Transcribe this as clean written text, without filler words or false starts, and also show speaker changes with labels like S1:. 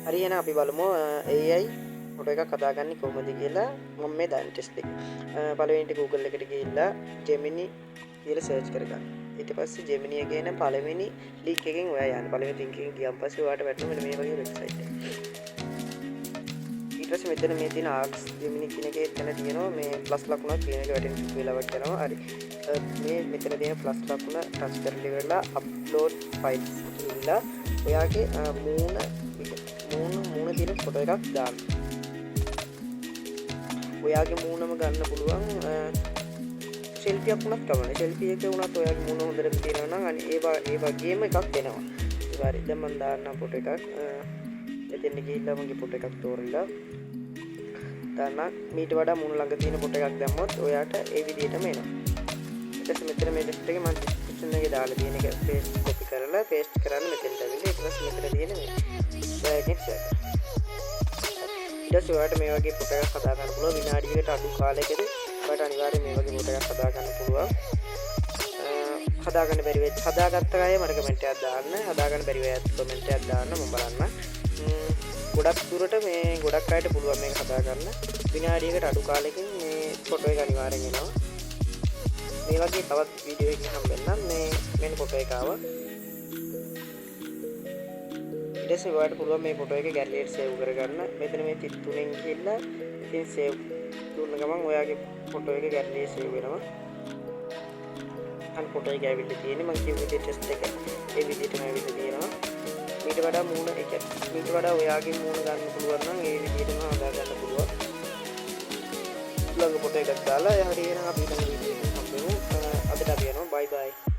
S1: හරි එහෙනම් අපි බලමු AI ෆොටෝ එකක් හදාගන්නේ කොහොමද කියලා. මම මේ දාන ටෙස්ට් එක. පළවෙනිට Google එකට ගිහිල්ලා Gemini කියලා සර්ච් කරගන්න. ඊට පස්සේ Gemini එකේ එන පළවෙනි ලින්ක් එකෙන් ඔයා යන්න. පළවෙනි ලින්ක් එකෙන් ගියන් පස්සේ ඔයාට වැටෙනවා මෙන්න මේ වගේ වෙබ්සයිට් එකක්. ඊට පස්සේ මෙතන මේ තියෙන Ask Gemini කියන එකේ එතන තියෙනවා මේ ප්ලස් ලකුණක් කියන එක වැටෙන වෙලාවක් යනවා. හරි. මේ මෙතන තියෙන ප්ලස් ලකුණ ටච් කරලා ඉවරලා අප්ලෝඩ් ෆයිල්ස් කියලා ඔයාගේ මූණ තියෙන ෆොටෝ එකක් දාන්න. ඔයාගේ මූණම ගන්න පුළුවන් සෙල්ෆියක් වුණත් කමන්නේ. සෙල්ෆි එක වුණත් ඔයාගේ මූණ හොඳට තියෙනවා නම් ඒ වගේම එකක් එනවා. ඒ හරි. දැන් මම දාන්නම් ෆොටෝ එකක්. එතෙන් ගිහිල්ලා මගේ ෆොටෝ එකක් තෝරලා දාන්න. මීට වඩා මූණ ළඟ තියෙන ෆොටෝ එකක් දැම්මොත් ඔයාට ඒ විදිහටම එනවා. ඊට පස්සේ මෙතන මේ ටෙක්ස්ට් එකේ මම ඩිස්ක්‍රිප්ෂන් එකේ දාලා තියෙන එක පේස්ට් කොපි කරලා පේස්ට් කරන්න මෙතෙන්ට ඇවිල්ලා ඊට පස්සේ මෙතන තියෙන මේ නෙක්ස්ට් එක. ඊට පස්සේ ඔයාලට මේ වගේ ෆොටෝ එකක් හදා ගන්න පුළුවන්. විනාඩියකට අඩු කාලයකදී ඔයාලට අනිවාර්යයෙන් මේ වගේ ෆොටෝ එකක් හදා ගන්න පුළුවන්. හදාගන්න බැරි වෙච්ච හදාගත්ත අය මට කමෙන්ට් එකක් දාන්න. හදාගන්න බැරි වෙච්ච කමෙන්ට් එකක් දාන්න මම බලන්න. ගොඩක් දුරට මේ ගොඩක් අයට පුළුවන් මේක හදාගන්න. විනාඩියකට අඩු කාලෙකින් මේ ෆොටෝ එක අනිවාර්යෙන් එනවා. මේ වගේ තවත් වීඩියෝ එකකින් හම්බෙන්නම්. මේ මෙන්න ෆොටෝ එක ආවා. ඊට පස්සේ ඔයාලට පුළුවන් මේ ෆොටෝ එක ගැලරියට සේව් කරගන්න. මෙතන මේ තිත් තුනෙන් ගිහිල්ලා ඉතින් සේව් දුන්න ගමන් ඔයාගේ ෆොටෝ එක ගැලරියේ සේව් වෙනවා. අන් ෆොටෝ එක ඇවිල්ලා තියෙන්නේ මම කියපු විදිහට ටෙස්ට් එක ඒ විදිහටම ඇවිල්ලා තියෙනවා. ඊට වඩා ඊට වඩා ඔයාගේ මූණ ගන්න පුළුවන් නම් ඒ විදිහටම හදා ගන්න පුළුවන්. ළඟ ෆොටෝ එකක් දාලා හරි එහෙනම් අපි ඊළඟ වීඩියෝ එකකින් හම්බෙමු. අදට අපි යනවා. බයි බයි.